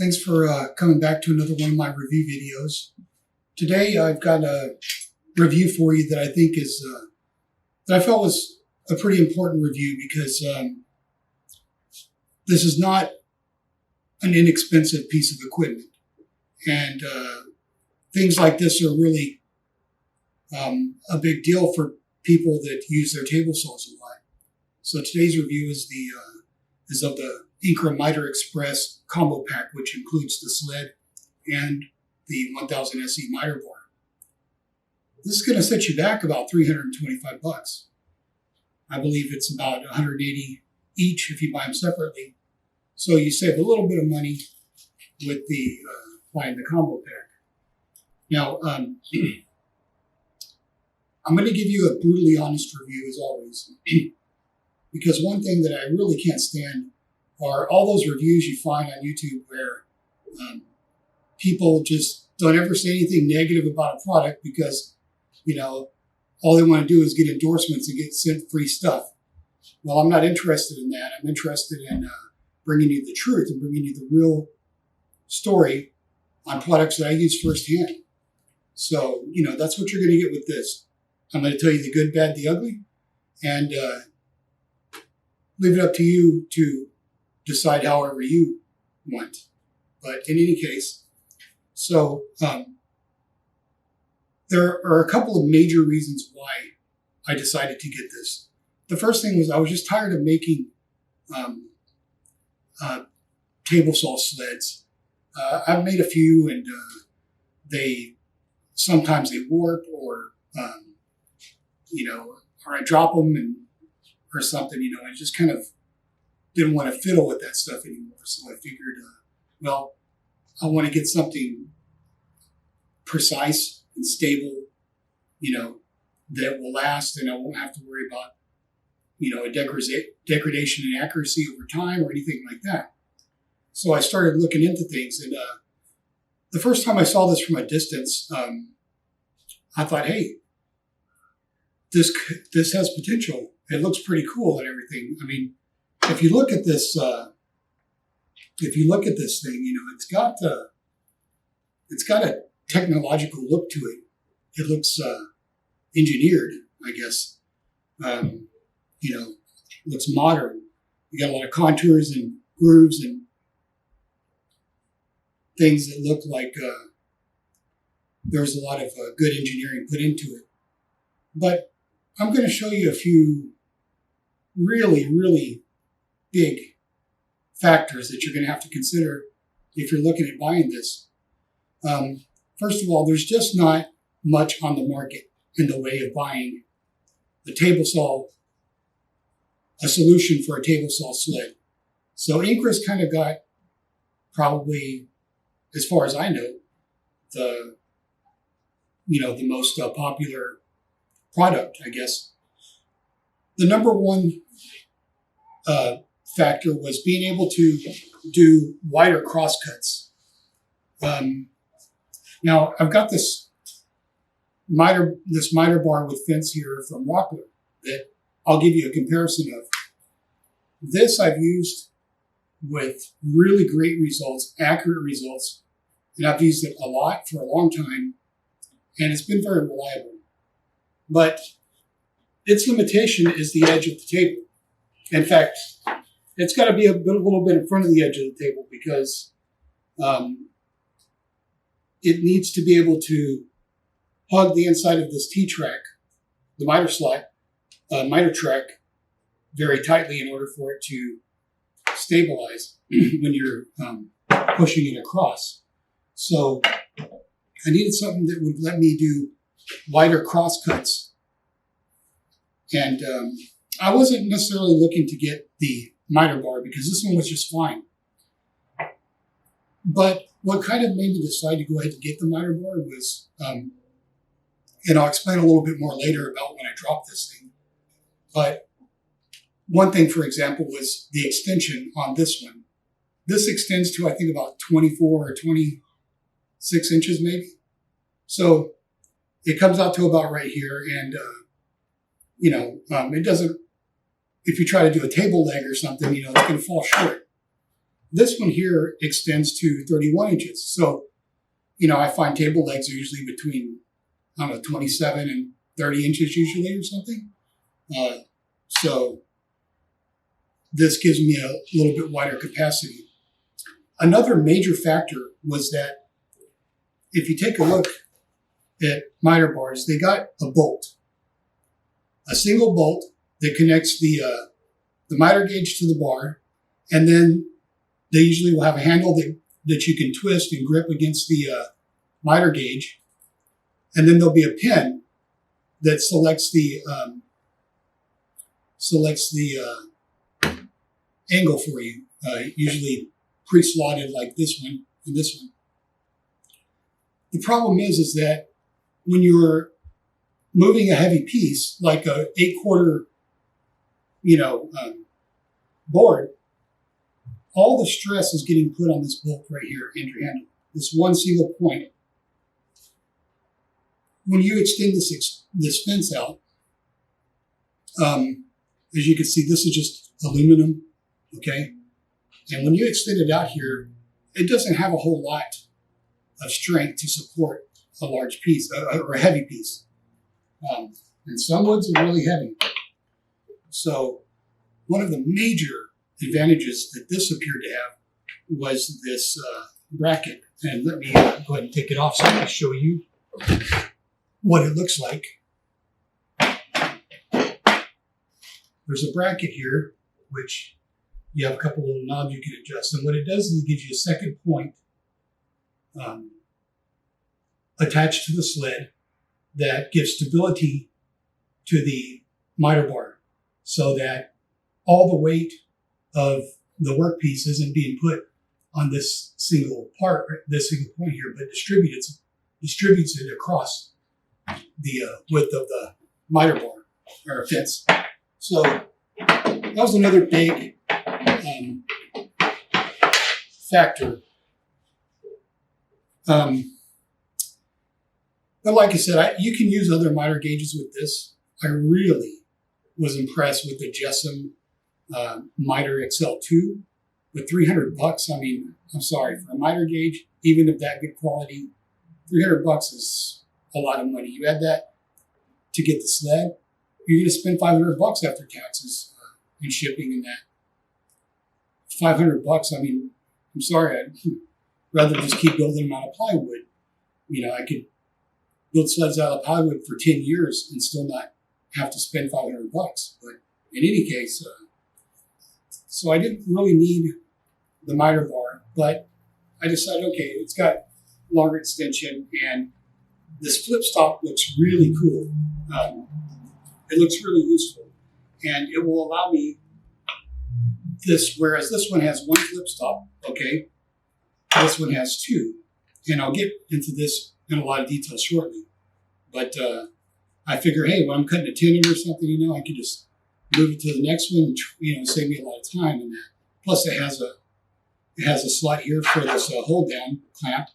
Thanks for coming back to another one of my review videos. Today I've got a review for you that I think is, that I felt was a pretty important review because this is not an inexpensive piece of equipment. And things like this are really a big deal for people that use their table saws a lot. So today's review is of the Incra Miter Express Combo Pack, which includes the sled and the 1000 SE miter bar. This is going to set you back about $325. I believe it's about $180 each if you buy them separately. So you save a little bit of money with the buying the combo pack. Now, I'm going to give you a brutally honest review as always, because one thing that I really can't stand are all those reviews you find on YouTube where people just don't ever say anything negative about a product because, you know, all they want to do is get endorsements and get sent free stuff. Well, I'm not interested in that. I'm interested in bringing you the truth and bringing you the real story on products that I use firsthand. So, you know, that's what you're going to get with this. I'm going to tell you the good, bad, the ugly, and leave it up to you to decide however you want. But in any case, so there are a couple of major reasons why I decided to get this. The first thing was I was just tired of making table saw sleds. I've made a few, and sometimes they warp, or or I drop them or something. I just kind of didn't want to fiddle with that stuff anymore. So I figured, I want to get something precise and stable, that will last, and I won't have to worry about, a degradation in accuracy over time or anything like that. So I started looking into things, and the first time I saw this from a distance, I thought, hey, this has potential. It looks pretty cool and everything. I mean, if you look at this, thing, it's got a technological look to it. It looks engineered, I guess. Looks modern. You got a lot of contours and grooves and things that look like there's a lot of good engineering put into it. But I'm going to show you a few really, really big factors that you're going to have to consider if you're looking at buying this. First of all, there's just not much on the market in the way of buying a solution for a table saw sled. So Incra's kind of got, probably, as far as I know, the most popular product, I guess. The number one factor was being able to do wider crosscuts. Now I've got this miter bar with fence here from Rockler that I'll give you a comparison of. This I've used with really great results, accurate results, and I've used it a lot for a long time, and it's been very reliable. But its limitation is the edge of the table. In fact, it's got to be a little bit in front of the edge of the table because it needs to be able to hug the inside of this T-track, the miter track, very tightly in order for it to stabilize when you're pushing it across. So I needed something that would let me do wider cross cuts. And I wasn't necessarily looking to get the miter bar because this one was just fine. But what kind of made me decide to go ahead and get the miter bar was, and I'll explain a little bit more later about when I dropped this thing. But one thing, for example, was the extension on this one. This extends to, I think, about 24 or 26 inches maybe. So it comes out to about right here. And, it doesn't, if you try to do a table leg or something, it's going to fall short. This one here extends to 31 inches. So, I find table legs are usually between, 27 and 30 inches usually or something. So this gives me a little bit wider capacity. Another major factor was that if you take a look at miter bars, they got a bolt, a single bolt that connects the miter gauge to the bar, and then they usually will have a handle that you can twist and grip against the miter gauge, and then there'll be a pin that selects the angle for you, usually pre-slotted like this one and this one. The problem is that when you're moving a heavy piece like a 8/4, board, all the stress is getting put on this bolt right here and your handle. This one single point. When you extend this fence out, as you can see, this is just aluminum, okay? And when you extend it out here, it doesn't have a whole lot of strength to support a large piece or a heavy piece. And some woods are really heavy. So one of the major advantages that this appeared to have was this bracket. And let me go ahead and take it off so I can show you what it looks like. There's a bracket here, which you have a couple little knobs you can adjust. And what it does is it gives you a second point attached to the sled that gives stability to the miter bar so that all the weight of the workpiece isn't being put on this single part, this single point here, but distributes it across the width of the miter bar or fence. So that was another big factor. But like I said, you can use other miter gauges with this. I really was impressed with the Jessam Miter XL2 with $300. I mean, I'm sorry, for a miter gauge, even of that good quality, $300 is a lot of money. You add that to get the sled, you're going to spend $500 after taxes and shipping and that. $500. I mean, I'm sorry, I'd rather just keep building them out of plywood. I could build sleds out of plywood for 10 years and still not have to spend $500. But in any case, so I didn't really need the miter bar, but I decided, okay, it's got longer extension and this flip stop looks really cool. It looks really useful and it will allow me this, whereas this one has one flip stop, okay, this one has two. And I'll get into this in a lot of detail shortly. But I figure, hey, when I'm cutting a tendon or something, I can just move it to the next one and, save me a lot of time in that. Plus it has a slot here for this hold down clamp.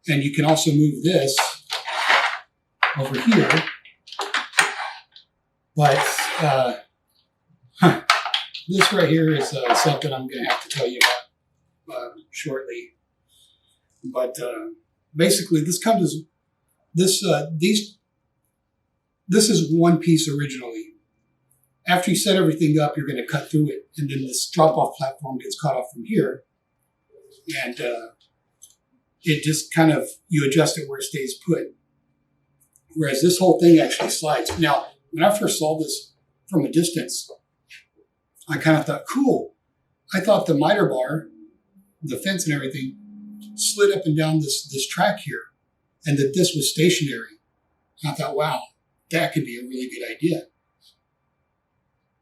And you can also move this over here. But this right here is something I'm going to have to tell you about shortly. But basically, this comes as this is one piece originally. After you set everything up, you're going to cut through it, and then this drop-off platform gets cut off from here, and it just kind of, you adjust it where it stays put. Whereas this whole thing actually slides. Now, when I first saw this from a distance, I kind of thought, cool. I thought the miter bar, the fence and everything, slid up and down this track here, and that this was stationary. And I thought, wow, that could be a really good idea.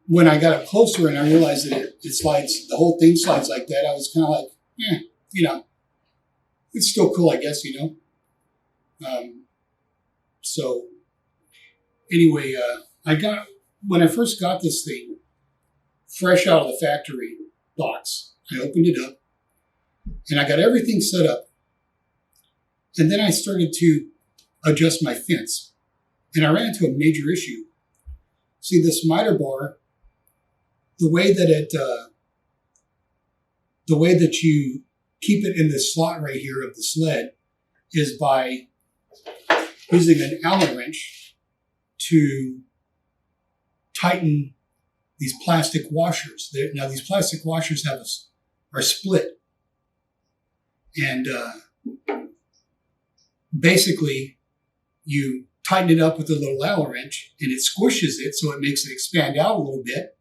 When I got up closer and I realized that it slides, the whole thing slides like that, I was kind of like, it's still cool, I guess, So anyway, when I first got this thing, fresh out of the factory box, I opened it up and I got everything set up. And then I started to adjust my fence and I ran into a major issue. See, this miter bar, the way that the way that you keep it in this slot right here of the sled is by using an Allen wrench to tighten these plastic washers. Now these plastic washers are split, and basically you tighten it up with a little Allen wrench, and it squishes it so it makes it expand out a little bit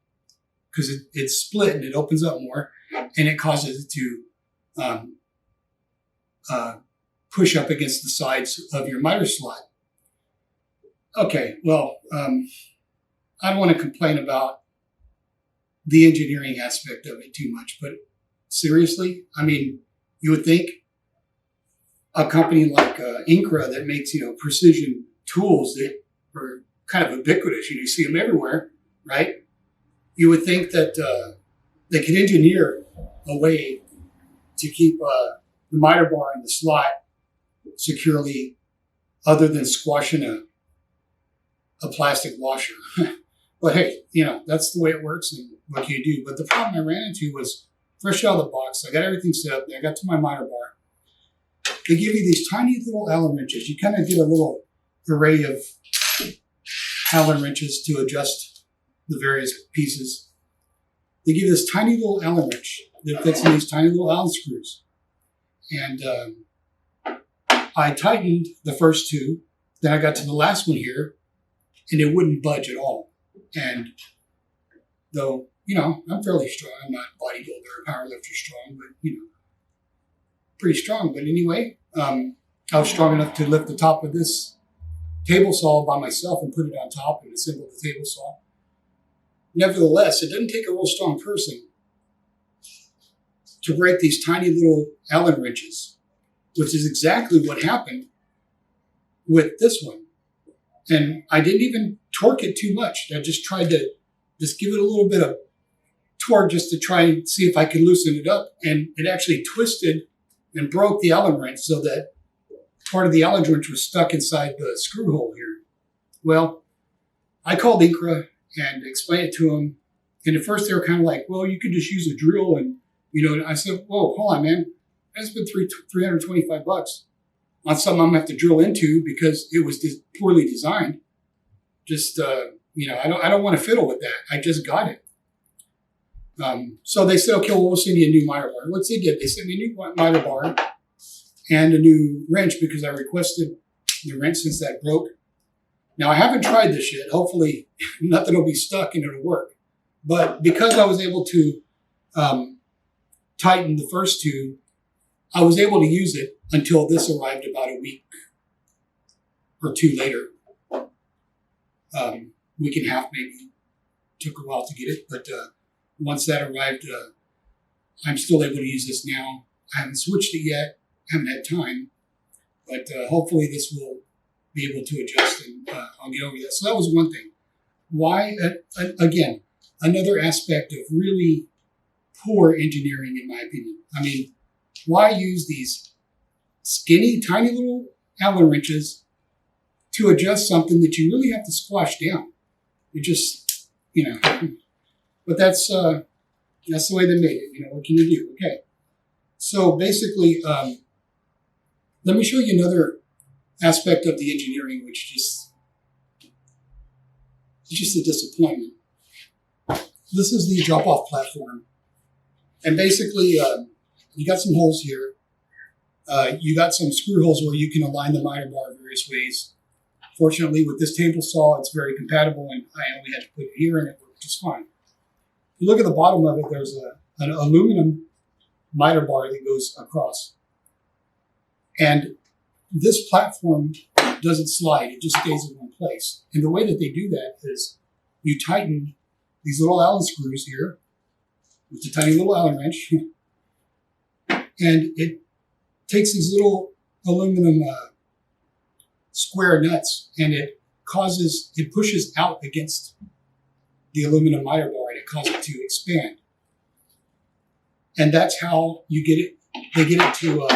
because it's split and it opens up more, and it causes it to push up against the sides of your miter slot. Okay, well, I don't want to complain about the engineering aspect of it too much, but seriously, I mean, you would think a company like Incra that makes, precision tools that are kind of ubiquitous, you see them everywhere, right? You would think that they could engineer a way to keep the miter bar in the slot securely other than squashing a plastic washer. But hey, that's the way it works and what can you do. But the problem I ran into was fresh out of the box. I got everything set up. I got to my miter bar. They give you these tiny little Allen wrenches. You kind of get a little array of Allen wrenches to adjust the various pieces. They give you this tiny little Allen wrench that fits in these tiny little Allen screws. And I tightened the first two. Then I got to the last one here, and it wouldn't budge at all. And though, I'm fairly strong. I'm not a bodybuilder or powerlifter strong, but, pretty strong. But anyway, I was strong enough to lift the top of this table saw by myself and put it on top and assemble the table saw. Nevertheless, it doesn't take a real strong person to break these tiny little Allen wrenches, which is exactly what happened with this one. And I didn't even torque it too much. I just tried to just give it a little bit of torque just to try and see if I could loosen it up. And it actually twisted and broke the Allen wrench so that part of the Allen wrench was stuck inside the screw hole here. Well, I called Incra and explained it to them. And at first they were kind of like, well, you could just use a drill. And, and I said, whoa, hold on, man. I spent $325 on something I'm going to have to drill into because it was poorly designed. Just, I don't want to fiddle with that. I just got it. So they said, okay, well, we'll send you a new miter bar. What's they did? They sent me a new miter bar and a new wrench because I requested the wrench since that broke. Now, I haven't tried this yet. Hopefully, nothing will be stuck and it'll work. But because I was able to tighten the first two, I was able to use it until this arrived about a week or two later. Week and a half maybe. Took a while to get it, but once that arrived, I'm still able to use this now. I haven't switched it yet. I haven't had time, but hopefully this will be able to adjust and I'll get over that. So that was one thing. Why, again, another aspect of really poor engineering in my opinion. I mean, why use these skinny, tiny little Allen wrenches to adjust something that you really have to squash down? It just, but that's the way they made it. What can you do? Okay. So basically, let me show you another aspect of the engineering, which is just a disappointment. This is the drop-off platform. And basically, you got some holes here. You got some screw holes where you can align the miter bar various ways. Fortunately, with this table saw, it's very compatible, and I only had to put it here, and it worked just fine. If you look at the bottom of it, there's an aluminum miter bar that goes across. And this platform doesn't slide. It just stays in one place. And the way that they do that is you tighten these little Allen screws here with a tiny little Allen wrench. And it takes these little aluminum square nuts and it pushes out against the aluminum miter bar and it causes it to expand. And that's how you get it. They get it to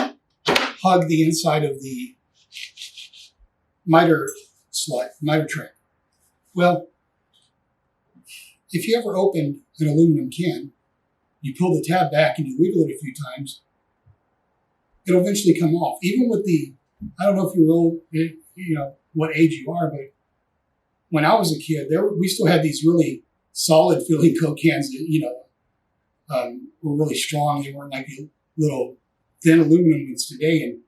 hug the inside of the miter track. Well, if you ever opened an aluminum can, you pull the tab back and you wiggle it a few times, it'll eventually come off. Even with I don't know if you're old, what age you are, but when I was a kid, we still had these really solid feeling Coke cans that, were really strong. They weren't like the little thin aluminum ones today.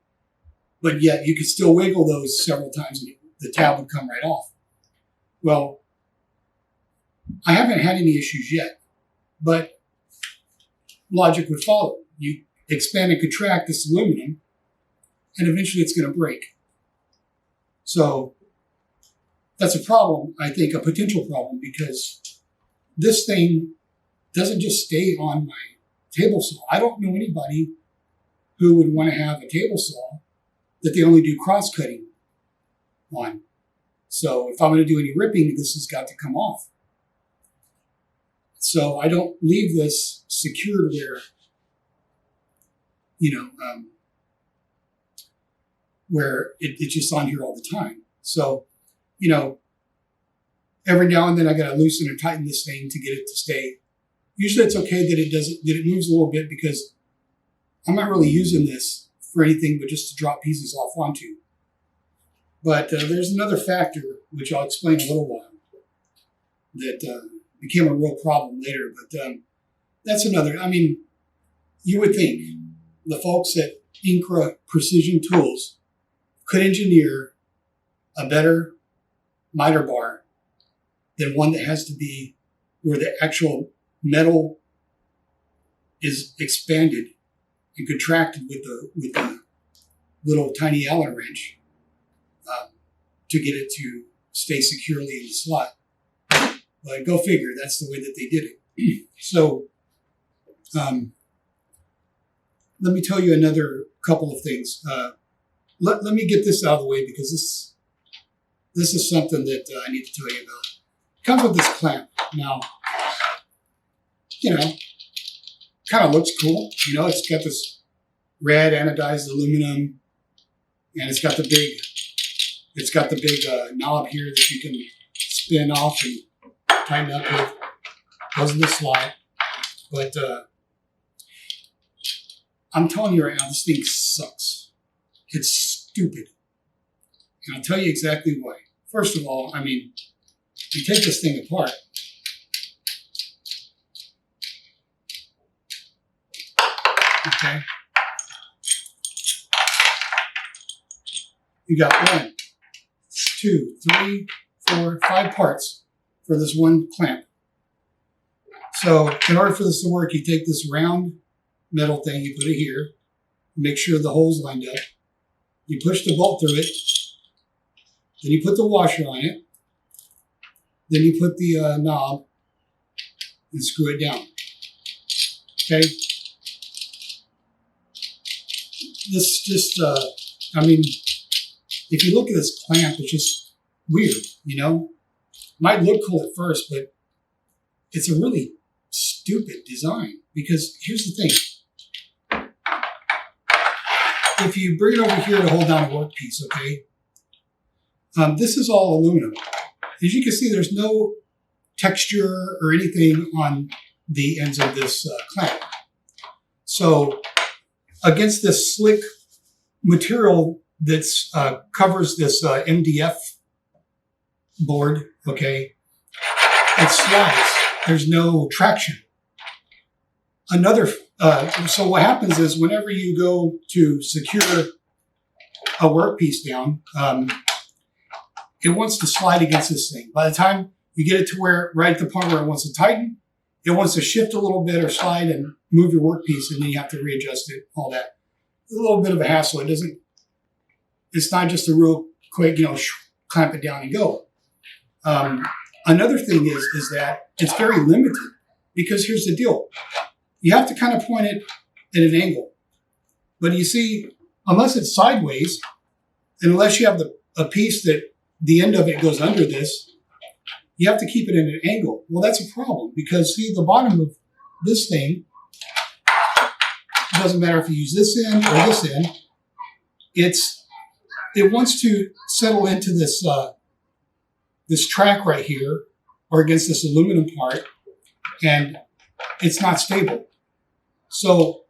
But yet you could still wiggle those several times and the tab would come right off. Well, I haven't had any issues yet, but logic would follow. You expand and contract this aluminum, and eventually it's going to break. So that's a problem, I think, a potential problem, because this thing doesn't just stay on my table saw. I don't know anybody who would want to have a table saw that they only do cross-cutting on. So if I'm going to do any ripping, this has got to come off. So I don't leave this secured where it's just on here all the time. So, every now and then I got to loosen or tighten this thing to get it to stay. Usually it's okay that it moves a little bit, because I'm not really using this for anything but just to drop pieces off onto. But there's another factor, which I'll explain in a little while, that became a real problem later. But that's another. I mean, you would think the folks at Incra Precision Tools could engineer a better miter bar than one that has to be where the actual metal is expanded and contracted with the little tiny Allen wrench to get it to stay securely in the slot. But go figure, that's the way that they did it. So let me tell you another couple of things. Let me get this out of the way, because this is something that I need to tell you about. It comes with this clamp. Now, kind of looks cool. It's got this red anodized aluminum, and it's got the big knob here that you can spin off and tighten up with. Goes in the slot. But I'm telling you right now, this thing sucks. It's stupid. And I'll tell you exactly why. First of all, you take this thing apart. Okay. You got 1, 2, 3, 4, 5 parts for this one clamp. So in order for this to work, you take this round metal thing, you put it here, make sure the hole's lined up. You push the bolt through it. Then you put the washer on it. Then you put the knob and screw it down. Okay? This just, if you look at this clamp, it's just weird, Might look cool at first, but it's a really stupid design, because here's the thing. If you bring it over here to hold down a workpiece, okay, this is all aluminum. As you can see, there's no texture or anything on the ends of this clamp. So against this slick material that's covers this MDF board, okay, it slides. There's no traction. So what happens is, whenever you go to secure a workpiece down, it wants to slide against this thing. By the time you get it to right at the point where it wants to tighten, it wants to shift a little bit or slide and move your workpiece, and then you have to readjust it, all that. A little bit of a hassle. It's not just a real quick, clamp it down and go. Another thing is that it's very limited, because here's the deal. You have to kind of point it at an angle. But you see, unless it's sideways, and unless you have a piece that the end of it goes under this, you have to keep it at an angle. Well, that's a problem, because see, the bottom of this thing, it doesn't matter if you use this end or this end, it wants to settle into this this track right here, or against this aluminum part, and it's not stable. So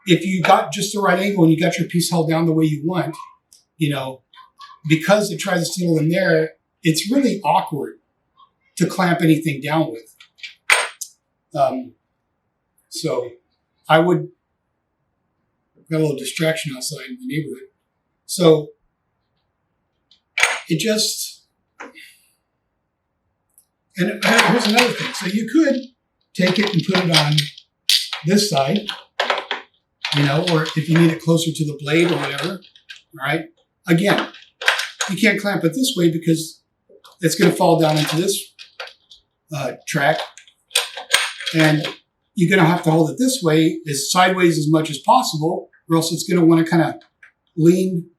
if you got just the right angle and you got your piece held down the way you want, because it tries to settle in there, it's really awkward to clamp anything down with. So I would, got a little distraction outside in the neighborhood. So it just, and here's another thing. So you could take it and put it on this side, or if you need it closer to the blade or whatever, all right? Again, you can't clamp it this way because it's going to fall down into this track, and you're going to have to hold it this way, as sideways as much as possible, or else it's going to want to kind of lean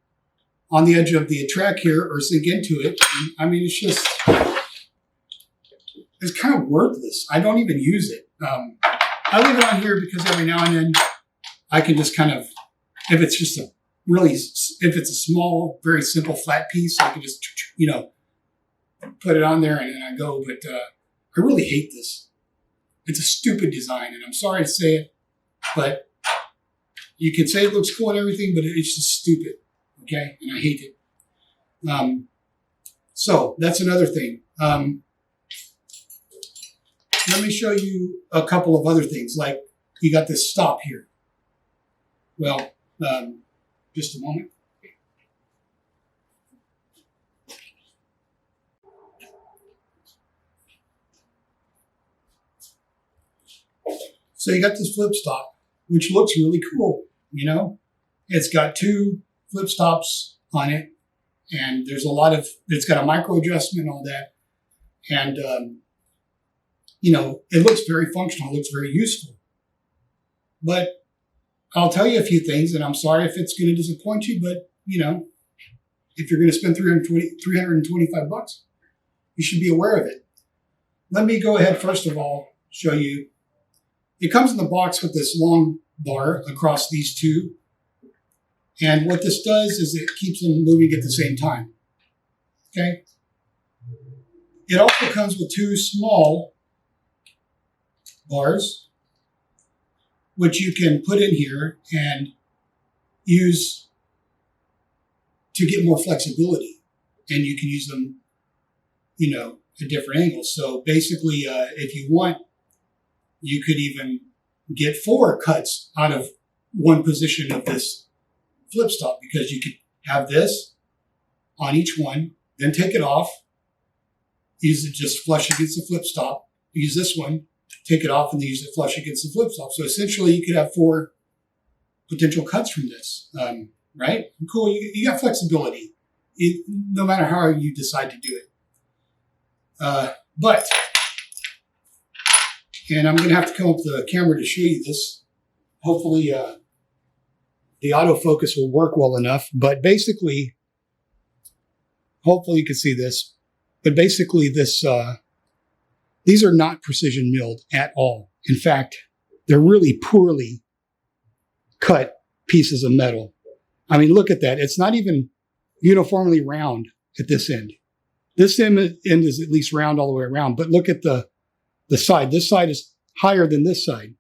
on the edge of the track here or sink into it. I mean, it's kind of worthless. I don't even use it. I leave it on here because every now and then I can just kind of, if it's a small, very simple flat piece, I can just, put it on there and I go. But I really hate this. It's a stupid design, and I'm sorry to say it, but you can say it looks cool and everything, but it's just stupid, okay? And I hate it. So that's another thing. Let me show you a couple of other things, like you got this stop here. Well, just a moment. So you got this flip stop, which looks really cool, It's got two flip stops on it, and there's it's got a micro adjustment and all that. And, it looks very functional, it looks very useful. But I'll tell you a few things, and I'm sorry if it's going to disappoint you, but, if you're going to spend $325, you should be aware of it. Let me go ahead, first of all, show you. It comes in the box with this long bar across these two. And what this does is it keeps them moving at the same time. Okay? It also comes with two small bars, which you can put in here and use to get more flexibility. And you can use them, at different angles. So basically, if you want, you could even get 4 cuts out of one position of this flip stop, because you could have this on each one, then take it off, use it just flush against the flip stop, use this one, take it off, and then use it flush against the flip stop. So essentially you could have 4 potential cuts from this, right? Cool, you got flexibility, no matter how you decide to do it. And I'm going to have to come up with the camera to show you this. Hopefully the autofocus will work well enough. But basically, hopefully you can see this. But basically these are not precision milled at all. In fact, they're really poorly cut pieces of metal. I mean, look at that. It's not even uniformly round at this end. This end is at least round all the way around. But look at the side. This side is higher than this side.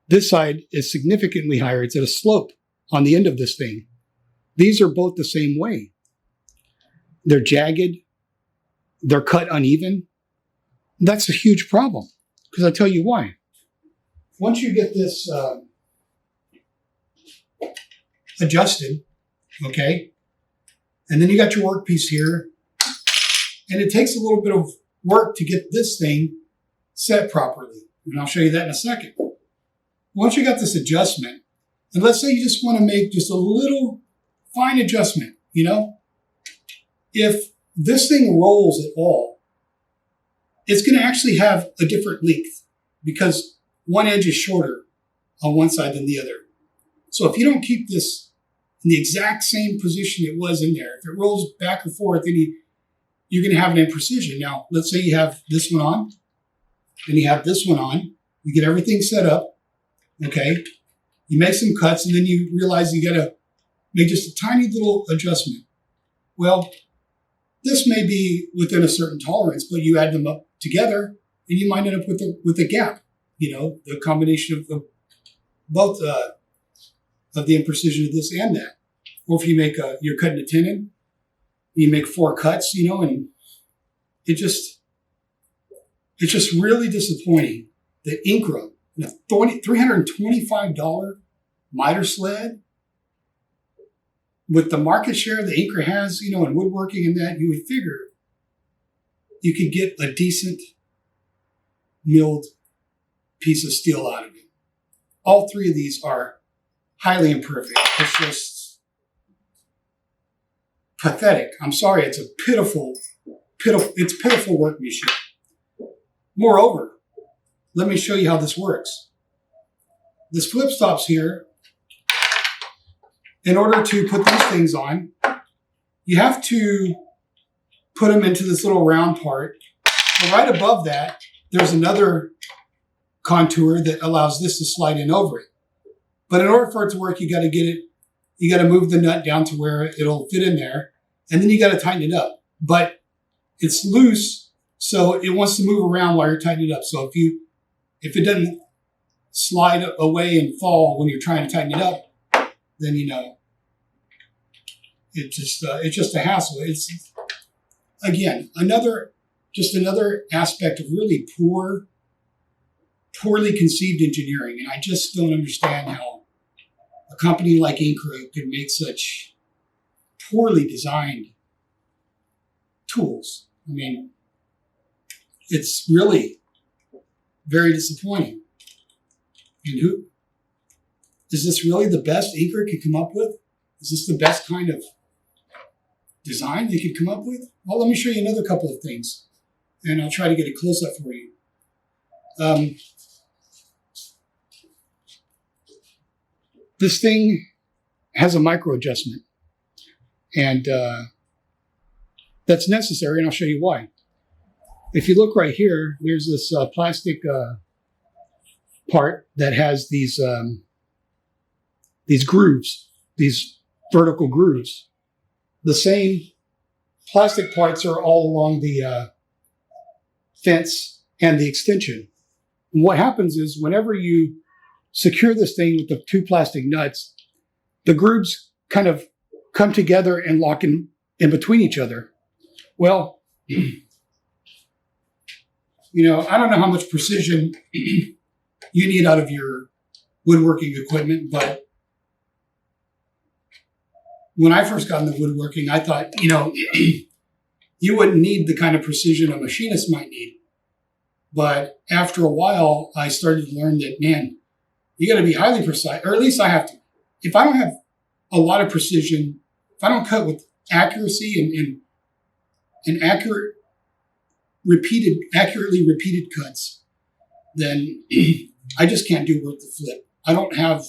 This side is significantly higher. It's at a slope on the end of this thing. These are both the same way. They're jagged. They're cut uneven. That's a huge problem, because I'll tell you why. Once you get this adjusted, okay, and then you got your workpiece here, and it takes a little bit of work to get this thing set properly. And I'll show you that in a second. Once you got this adjustment, and let's say you just want to make just a little fine adjustment, if this thing rolls at all, it's going to actually have a different length, because one edge is shorter on one side than the other. So if you don't keep this in the exact same position it was in there, if it rolls back and forth, then you're going to have an imprecision. Now, let's say you have this one on, and you have this one on. You get everything set up, okay? You make some cuts, and then you realize you got to make just a tiny little adjustment. Well, this may be within a certain tolerance, but you add them up together, and you might end up with a gap. The combination of both of the imprecision of this and that. Or if you make you're cutting a tenon, you make 4 cuts, and it's just really disappointing that Incra, a $325 miter sled, with the market share that Incra has, in woodworking and that, you would figure you could get a decent milled piece of steel out of it. All 3 of these are highly imperfect. It's just pathetic. I'm sorry. It's a pitiful workmanship. Moreover, let me show you how this works. This flip stops here. In order to put these things on, you have to put them into this little round part. But right above that, there's another contour that allows this to slide in over it. But in order for it to work, you got to move the nut down to where it'll fit in there, and then you got to tighten it up. But it's loose, so it wants to move around while you're tightening it up. So if it doesn't slide away and fall when you're trying to tighten it up, then it's just a hassle. It's again another aspect of really poorly conceived engineering, and I just don't understand how a company like Incra could make such poorly designed tools. I mean, it's really very disappointing. And is this really the best Incra could come up with? Is this the best kind of design they could come up with? Well, let me show you another couple of things, and I'll try to get a close-up for you. This thing has a micro adjustment, and that's necessary, and I'll show you why. If you look right here, there's this plastic part that has these grooves, these vertical grooves. The same plastic parts are all along the fence and the extension. And what happens is whenever you secure this thing with the 2 plastic nuts, the grooves kind of come together and lock in between each other. Well, I don't know how much precision you need out of your woodworking equipment, but when I first got into woodworking, I thought, you wouldn't need the kind of precision a machinist might need. But after a while, I started to learn that, man, you got to be highly precise, or at least I have to. If I don't have a lot of precision, if I don't cut with accuracy and accurately repeated cuts, then I just can't do worth the flip. I don't have,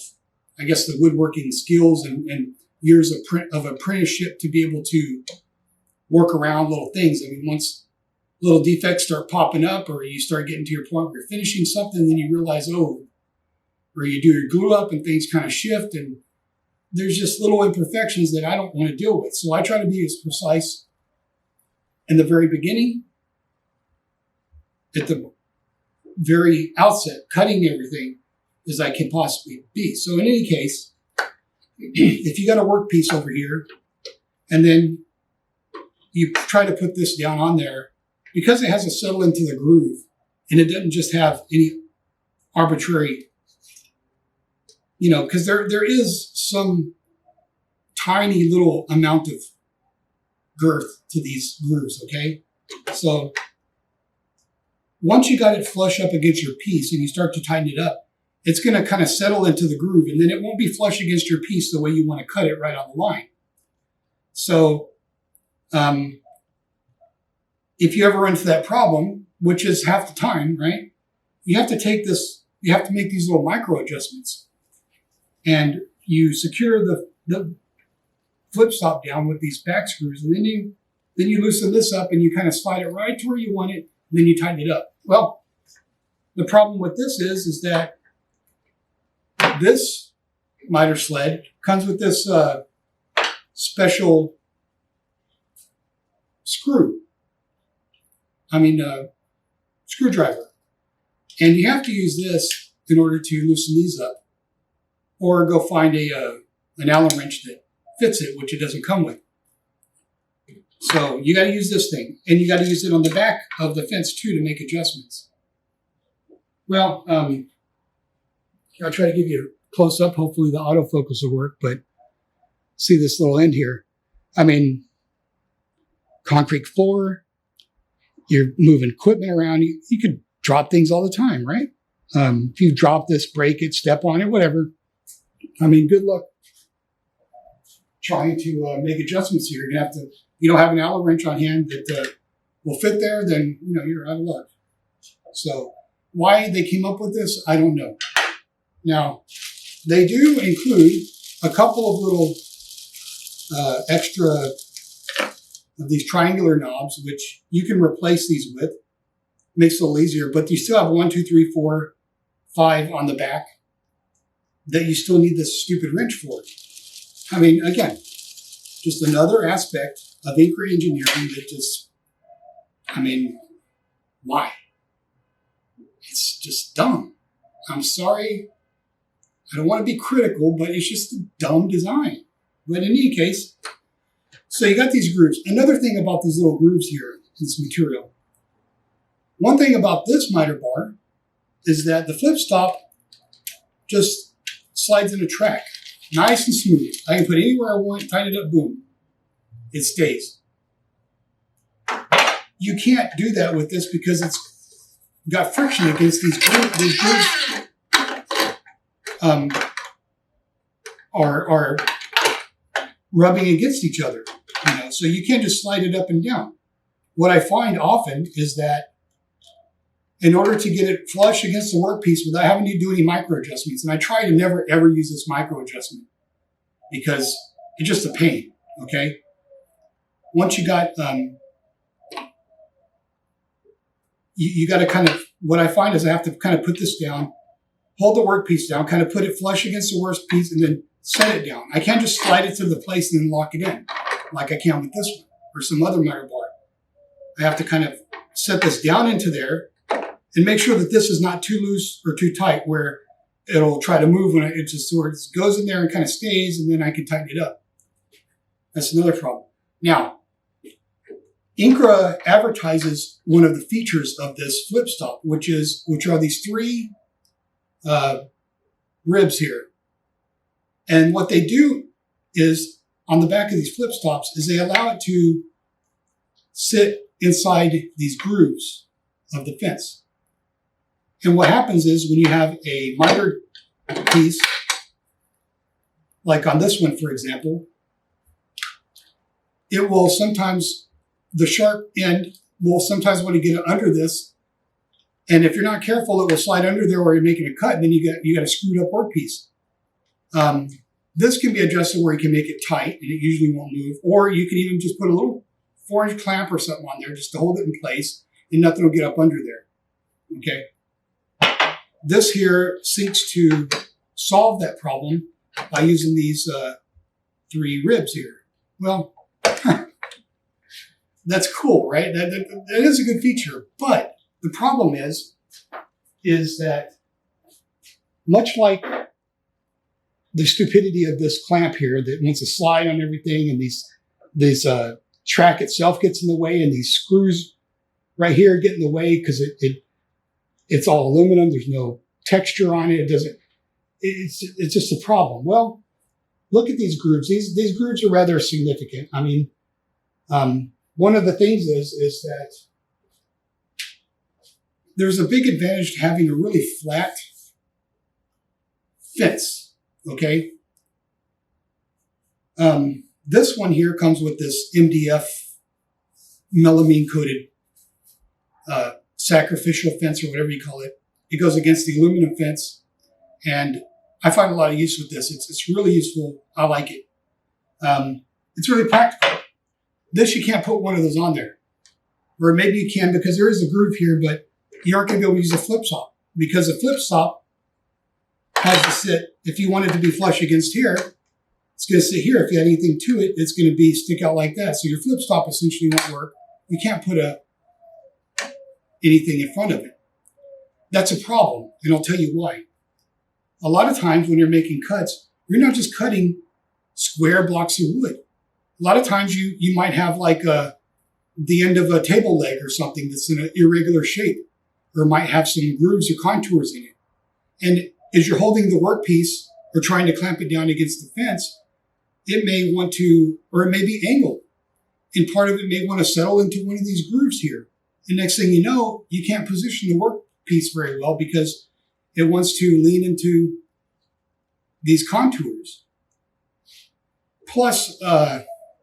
I guess, the woodworking skills and years of apprenticeship to be able to work around little things. I mean, once little defects start popping up, or you start getting to your point where you're finishing something, then you realize, or you do your glue up and things kind of shift, and there's just little imperfections that I don't want to deal with. So I try to be as precise in the very beginning, at the very outset, cutting everything as I can possibly be. So in any case, if you got a work piece over here, and then you try to put this down on there, because it has to settle into the groove, and it doesn't just have any arbitrary, because there is some tiny little amount of girth to these grooves, okay? So once you got it flush up against your piece and you start to tighten it up, it's going to kind of settle into the groove, and then it won't be flush against your piece the way you want to cut it right on the line. So if you ever run into that problem, which is half the time, right, you have to make these little micro adjustments, and you secure the flip stop down with these back screws, and then you loosen this up and you kind of slide it right to where you want it, and then you tighten it up. Well, the problem with this is that this miter sled comes with this special screwdriver. And you have to use this in order to loosen these up. or go find an Allen wrench that fits it, which it doesn't come with. So you got to use this thing, and you got to use it on the back of the fence too to make adjustments. Well, I'll try to give you a close up. Hopefully the autofocus will work, but see this little end here. I mean, concrete floor, you're moving equipment around. You could drop things all the time, right? If you drop this, break it, step on it, whatever. I mean, good luck trying to make adjustments here. You're gonna have to, you don't have an Allen wrench on hand that will fit there, then you're out of luck. So why they came up with this, I don't know. Now, they do include a couple of little extra of these triangular knobs, which you can replace these with. Makes it a little easier, but you still have 1, 2, 3, 4, 5 on the back that you still need this stupid wrench for. I mean, again, just another aspect of Incra engineering that just, I mean, why? It's just dumb. I'm sorry. I don't want to be critical, but it's just a dumb design. But in any case, so you got these grooves. Another thing about these little grooves here in this material. One thing about this miter bar is that the flip stop just slides in a track. Nice and smooth. I can put it anywhere I want, tighten it up, boom. It stays. You can't do that with this because it's got friction against these grooves. These grooves are rubbing against each other. So you can't just slide it up and down. What I find often is that in order to get it flush against the workpiece without having to do any micro adjustments, and I try to never ever use this micro adjustment because it's just a pain, okay? Once you got, you got to kind of, what I find is I have to kind of put this down, hold the workpiece down, kind of put it flush against the workpiece, and then set it down. I can't just slide it to the place and then lock it in like I can with this one or some other miter bar. I have to kind of set this down into there and make sure that this is not too loose or too tight where it'll try to move when it just sort of goes in there and kind of stays, and then I can tighten it up. That's another problem. Now, Incra advertises one of the features of this flip stop, which are these 3 ribs here. And what they do is, on the back of these flip stops, is they allow it to sit inside these grooves of the fence. And what happens is when you have a miter piece, like on this one, for example, it will sometimes, the sharp end will sometimes want to get under this. And if you're not careful, it will slide under there where you're making a cut, and then you got a screwed up workpiece. This can be adjusted where you can make it tight and it usually won't move. Or you can even just put a little 4-inch clamp or something on there just to hold it in place and nothing will get up under there. Okay. This here seeks to solve that problem by using these 3 ribs here. Well, that's cool, right? That is a good feature. But the problem is that much like the stupidity of this clamp here that wants to slide on everything, and this track itself gets in the way, and these screws right here get in the way because it's all aluminum. There's no texture on it. It's just a problem. Well, look at these grooves. These grooves are rather significant. I mean, one of the things is that there's a big advantage to having a really flat fence. Okay. This one here comes with this MDF melamine coated sacrificial fence, or whatever you call it. It goes against the aluminum fence, and I find a lot of use with this. It's really useful. I like it. It's really practical. This, you can't put one of those on there, or maybe you can because there is a groove here, but you aren't going to be able to use a flip stop because a flip stop has to sit. If you want it to be flush against here, it's going to sit here. If you add anything to it, it's going to be stick out like that. So your flip stop essentially won't work. You can't put anything in front of it. That's a problem, and I'll tell you why. a lot of times when you're making cuts, you're not just cutting square blocks of wood. A lot of times you might have like the end of a table leg or something that's in an irregular shape, or might have some grooves or contours in it. And as you're holding the workpiece or trying to clamp it down against the fence, it may want to, or it may be angled. And part of it may want to settle into one of these grooves here. And next thing you know, you can't position the workpiece very well because it wants to lean into these contours. Plus,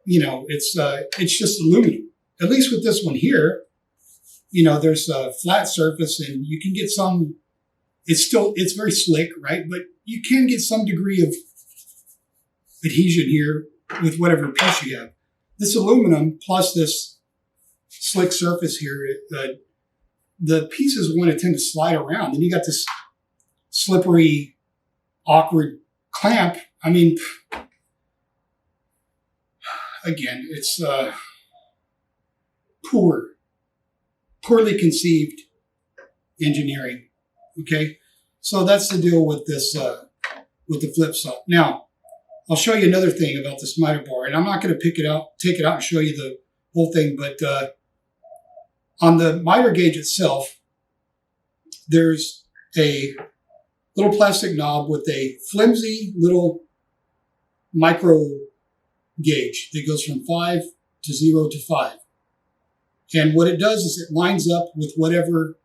it's just aluminum. At least with this one here, there's a flat surface and you can get some, it's very slick, right? But you can get some degree of adhesion here with whatever piece you have. This aluminum plus this slick surface here, the pieces want to tend to slide around. Then you got this slippery, awkward clamp. I mean, again, it's poorly conceived engineering. Okay, so that's the deal with this with the flip saw. Now, I'll show you another thing about this miter bar, and I'm not going to take it out and show you the whole thing, but on the miter gauge itself, there's a little plastic knob with a flimsy little micro gauge that goes from 5 to 0 to 5. And what it does is it lines up with whatever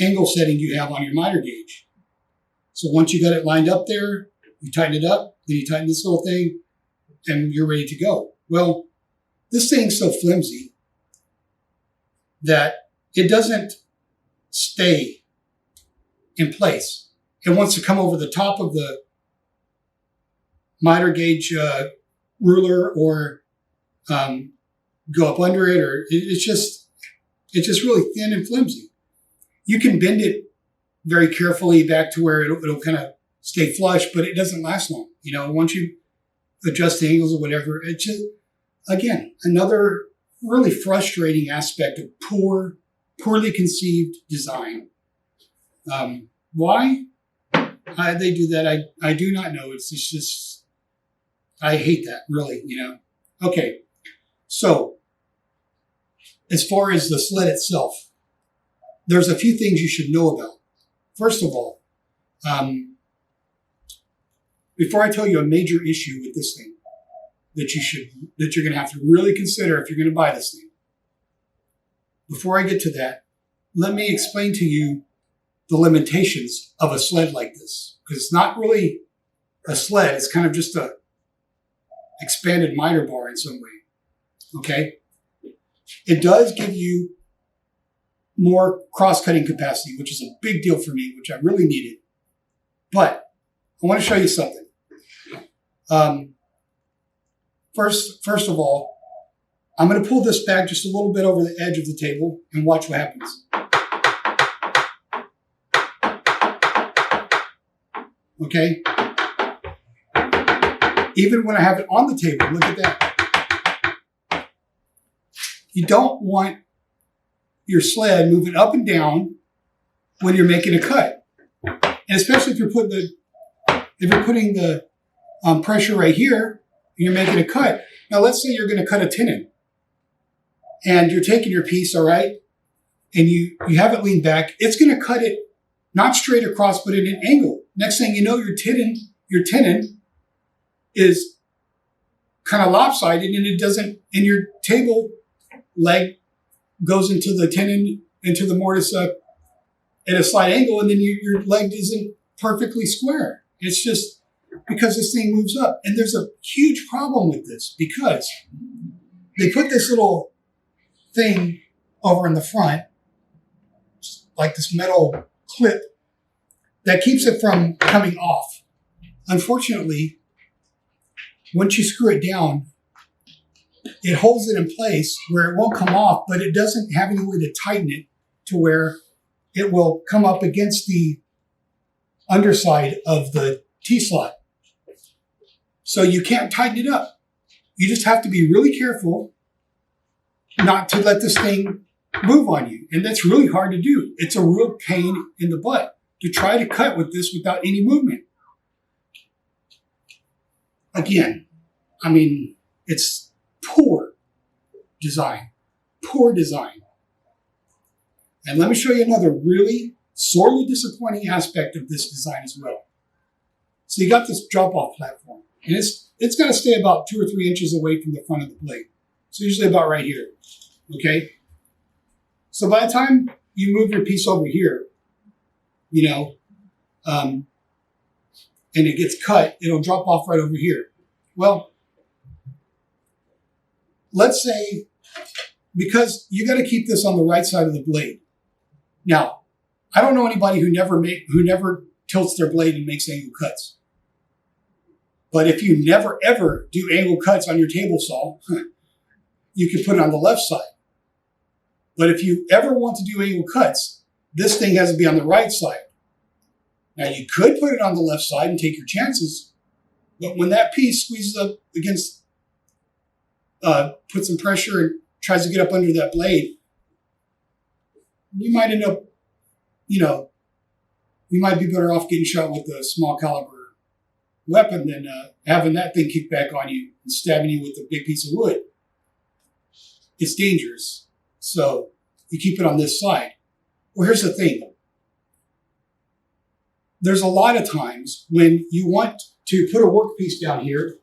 angle setting you have on your miter gauge. So once you got it lined up there, you tighten it up, then you tighten this little thing, and you're ready to go. Well, this thing's so flimsy that it doesn't stay in place. It wants to come over the top of the miter gauge ruler or go up under it, or it's just really thin and flimsy. You can bend it very carefully back to where it'll kind of stay flush, but it doesn't last long. Once you adjust the angles or whatever, it's just, again, another really frustrating aspect of poorly conceived design. Why they do that, I do not know. It's just, I hate that, really, Okay, so as far as the sled itself, there's a few things you should know about. First of all, before I tell you a major issue with this thing that you're going to have to really consider if you're going to buy this thing, before I get to that, let me explain to you the limitations of a sled like this, because it's not really a sled. It's kind of just a expanded miter bar in some way. Okay, it does give you more cross-cutting capacity, which is a big deal for me, which I really needed. But I want to show you something. First of all, I'm going to pull this back just a little bit over the edge of the table and watch what happens. Okay? Even when I have it on the table, look at that. You don't want your sled moving up and down when you're making a cut. And especially if you're putting the pressure right here, and you're making a cut. Now, let's say you're going to cut a tenon, and you're taking your piece, all right, and you have it leaned back. It's going to cut it not straight across, but at an angle. Next thing you know, your tenon is kind of lopsided, and and your table leg goes into the tenon, into the mortise at a slight angle, and then your leg isn't perfectly square. It's just because this thing moves up. And there's a huge problem with this because they put this little thing over in the front, like this metal clip, that keeps it from coming off. Unfortunately, once you screw it down, it holds it in place where it won't come off, but it doesn't have any way to tighten it to where it will come up against the underside of the T-slot. So you can't tighten it up. You just have to be really careful not to let this thing move on you. And that's really hard to do. It's a real pain in the butt to try to cut with this without any movement. Again, I mean, it's poor design. Poor design. And let me show you another really sorely disappointing aspect of this design as well. So you got this drop-off platform, and it's got to stay about 2 or 3 inches away from the front of the blade. So usually about right here, okay? So by the time you move your piece over here, you know, and it gets cut, it'll drop off right over here. Well, let's say, because you got to keep this on the right side of the blade. Now, I don't know anybody who never tilts their blade and makes angle cuts. But if you never ever do angle cuts on your table saw, you can put it on the left side. But if you ever want to do angle cuts, this thing has to be on the right side. Now, you could put it on the left side and take your chances, but when that piece squeezes up against, puts some pressure and tries to get up under that blade, you might end up, you know, you might be better off getting shot with a small caliber weapon than having that thing kick back on you and stabbing you with a big piece of wood. It's dangerous. So you keep it on this side. Well, here's the thing. There's a lot of times when you want to put a workpiece down here,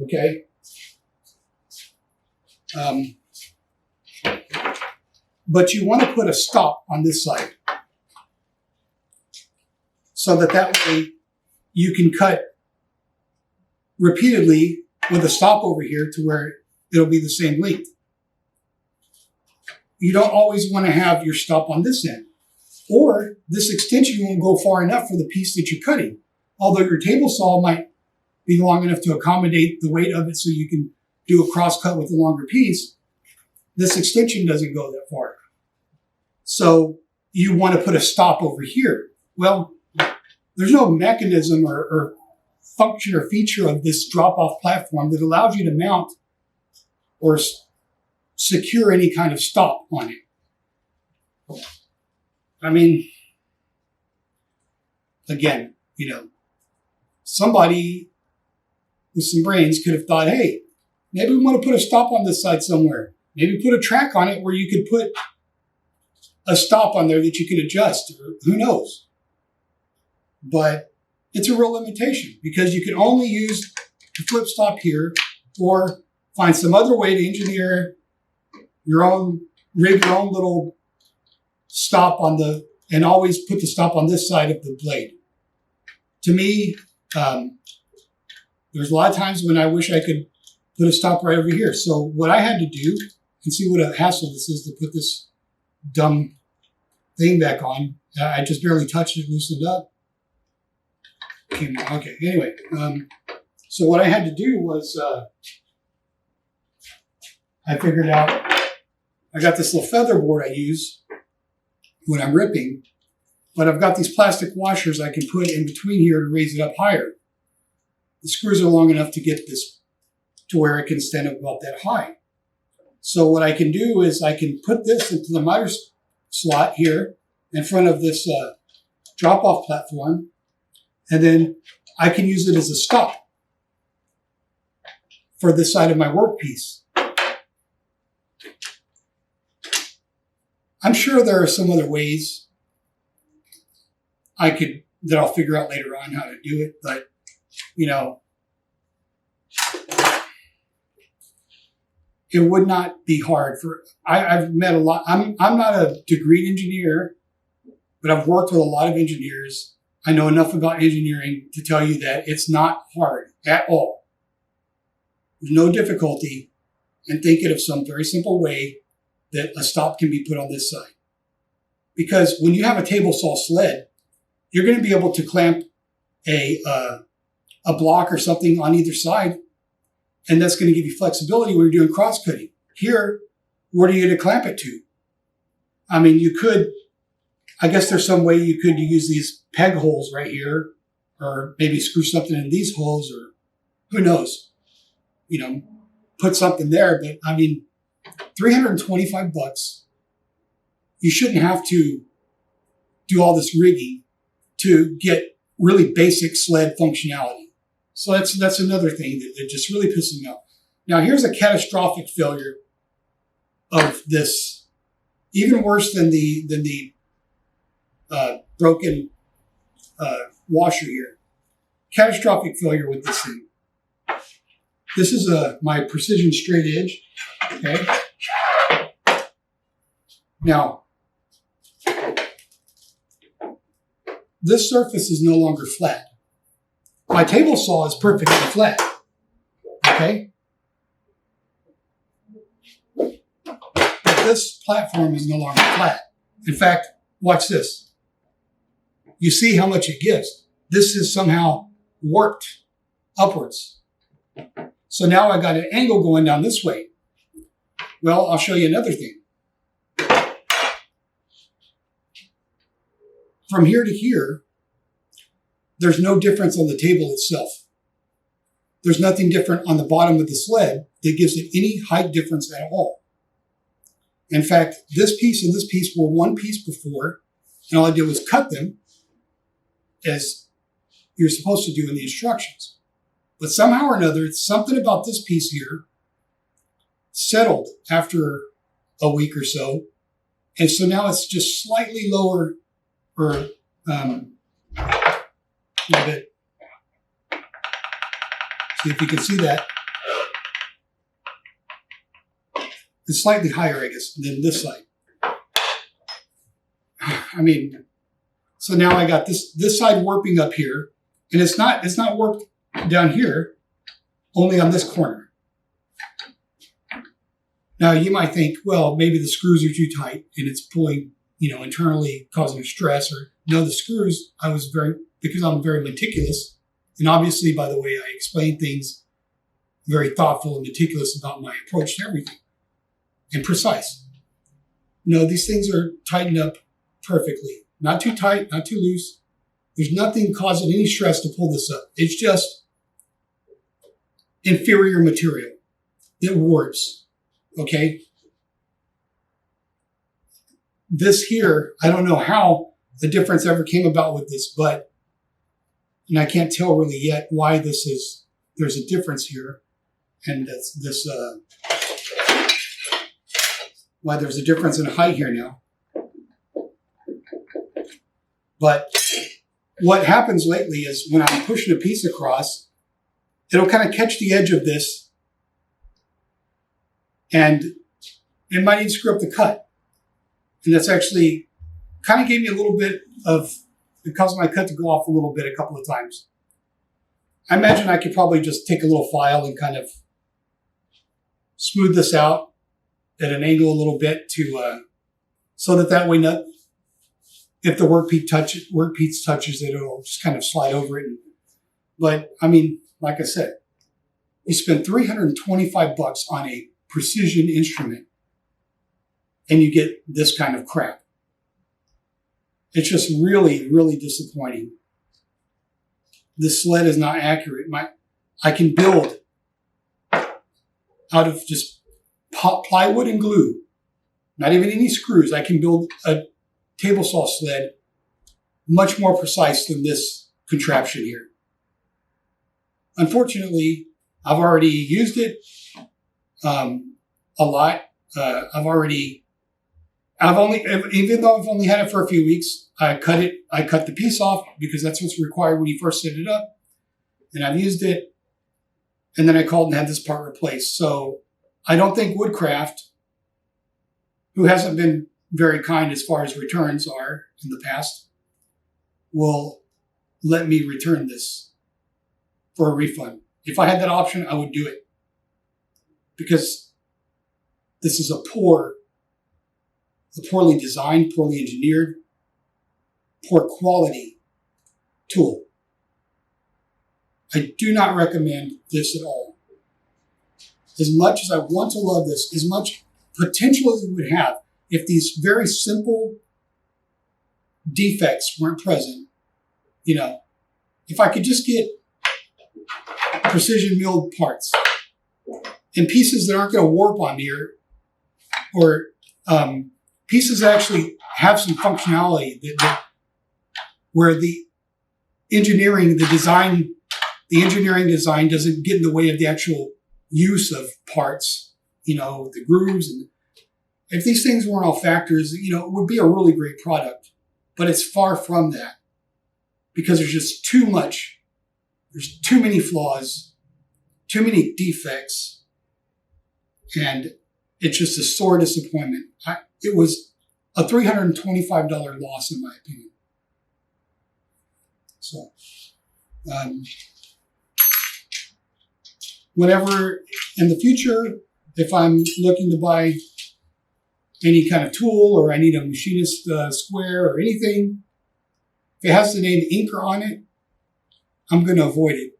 okay? But you want to put a stop on this side so that way you can cut repeatedly with a stop over here to where it'll be the same length. You don't always want to have your stop on this end. Or this extension won't go far enough for the piece that you're cutting. Although your table saw might be long enough to accommodate the weight of it so you can do a cross cut with a longer piece, this extension doesn't go that far. So you want to put a stop over here. Well, there's no mechanism or function or feature of this drop-off platform that allows you to mount or secure any kind of stop on it. I mean, again, you know, somebody with some brains could have thought, hey, maybe we want to put a stop on this side somewhere. Maybe put a track on it where you could put a stop on there that you can adjust, or who knows. But it's a real limitation because you can only use the flip stop here or find some other way to engineer rig your own little stop on and always put the stop on this side of the blade. To me, there's a lot of times when I wish I could put a stop right over here. So what I had to do, and see what a hassle this is to put this dumb thing back on. I just barely touched it, loosened up. Okay, anyway. So what I had to do was, I figured out, I got this little feather board I use when I'm ripping, but I've got these plastic washers I can put in between here to raise it up higher. The screws are long enough to get this to where it can stand up about that high. So what I can do is I can put this into the miter slot here in front of this drop-off platform, and then I can use it as a stop for this side of my workpiece. I'm sure there are some other ways that I'll figure out later on how to do it, but, you know, it would not be hard I've met a lot. I'm not a degreed engineer, but I've worked with a lot of engineers. I know enough about engineering to tell you that it's not hard at all. There's no difficulty in thinking of some very simple way that a stop can be put on this side. Because when you have a table saw sled, you're going to be able to clamp a block or something on either side, and that's going to give you flexibility when you're doing cross cutting. Here, where do you get to clamp it to? I mean, you could, I guess there's some way you could use these peg holes right here, or maybe screw something in these holes, or who knows, you know, put something there. But I mean, $325, you shouldn't have to do all this rigging to get really basic sled functionality. So that's another thing that just really pisses me off. Now here's a catastrophic failure of this, even worse than the broken washer here. Catastrophic failure with this thing. This is my precision straight edge. Okay. Now, this surface is no longer flat. My table saw is perfectly flat. Okay. But this platform is no longer flat. In fact, watch this. You see how much it gives. This is somehow warped upwards. So now I got an angle going down this way. Well, I'll show you another thing. From here to here, there's no difference on the table itself. There's nothing different on the bottom of the sled that gives it any height difference at all. In fact, this piece and this piece were one piece before, and all I did was cut them as you're supposed to do in the instructions. But somehow or another, something about this piece here settled after a week or so. And so now it's just slightly lower, or a little bit. See if you can see that. It's slightly higher, I guess, than this side. I mean, so now I got this side warping up here, and it's not warped down here, only on this corner. Now you might think, well, maybe the screws are too tight and it's pulling, internally causing stress, or no, the screws, because I'm very meticulous, and obviously, by the way, I explain things very thoughtful and meticulous about my approach to everything, and precise. No, these things are tightened up perfectly. Not too tight, not too loose. There's nothing causing any stress to pull this up. It's just inferior material that warps. Okay? This here, I don't know how the difference ever came about with this, and I can't tell really yet why there's a difference here. And why there's a difference in height here now. But what happens lately is when I'm pushing a piece across, it'll kind of catch the edge of this, and it might even screw up the cut. And that's actually kind of gave me a little bit it caused my cut to go off a little bit a couple of times. I imagine I could probably just take a little file and kind of smooth this out at an angle a little bit so that way if the workpiece touches it, it'll just kind of slide over it. But I mean, like I said, you spend $325 on a precision instrument and you get this kind of crap. It's just really, really disappointing. This sled is not accurate. I can build out of just plywood and glue, not even any screws. I can build a table saw sled much more precise than this contraption here. Unfortunately, I've already used it a lot. Even though I've only had it for a few weeks, I cut the piece off because that's what's required when you first set it up. And I've used it, and then I called and had this part replaced. So I don't think Woodcraft, who hasn't been very kind as far as returns are in the past, will let me return this for a refund. If I had that option, I would do it, because this is a poorly designed, poorly engineered, poor quality tool. I do not recommend this at all. As much as I want to love this, as much potential as it would have, if these very simple defects weren't present, if I could just get precision milled parts and pieces that aren't going to warp on me, or pieces that actually have some functionality where the engineering design doesn't get in the way of the actual use of parts, the grooves. And if these things weren't all factors, it would be a really great product. But it's far from that because there's just too much. There's too many flaws, too many defects, and it's just a sore disappointment. It was a $325 loss, in my opinion. So, whenever in the future, if I'm looking to buy any kind of tool or I need a machinist square or anything, if it has the name Incra on it, I'm going to avoid it.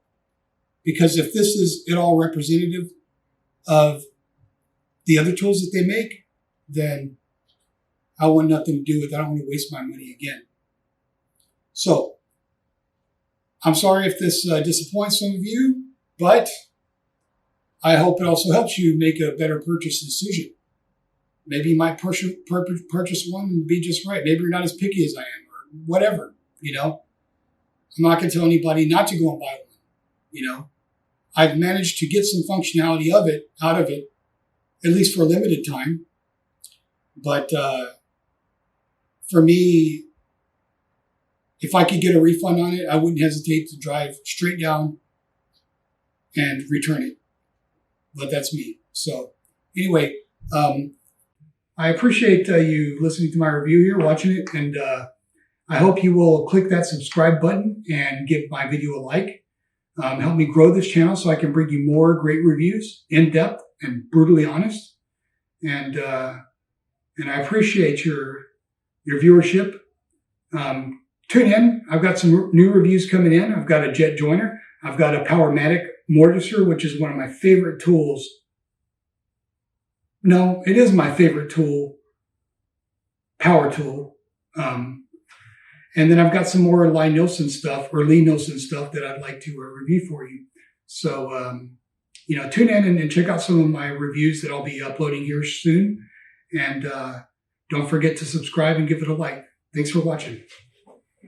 Because if this is at all representative of the other tools that they make, then I want nothing to do with it. I don't want to waste my money again. So, I'm sorry if this disappoints some of you, but I hope it also helps you make a better purchase decision. Maybe you might purchase one and be just right. Maybe you're not as picky as I am, or whatever, I'm not going to tell anybody not to go and buy one, I've managed to get some functionality out of it, at least for a limited time. But for me, if I could get a refund on it, I wouldn't hesitate to drive straight down and return it. But that's me. So anyway, I appreciate you listening to my review here, watching it, and I hope you will click that subscribe button and give my video a like. Help me grow this channel so I can bring you more great reviews, in-depth and brutally honest. And I appreciate your viewership. Tune in. I've got some new reviews coming in. I've got a jet joiner. I've got a Powermatic mortiser, which is one of my favorite tools. No, it is my favorite tool, power tool. And then I've got some more Lee Nielsen stuff that I'd like to review for you. So, tune in and check out some of my reviews that I'll be uploading here soon. And don't forget to subscribe and give it a like. Thanks for watching.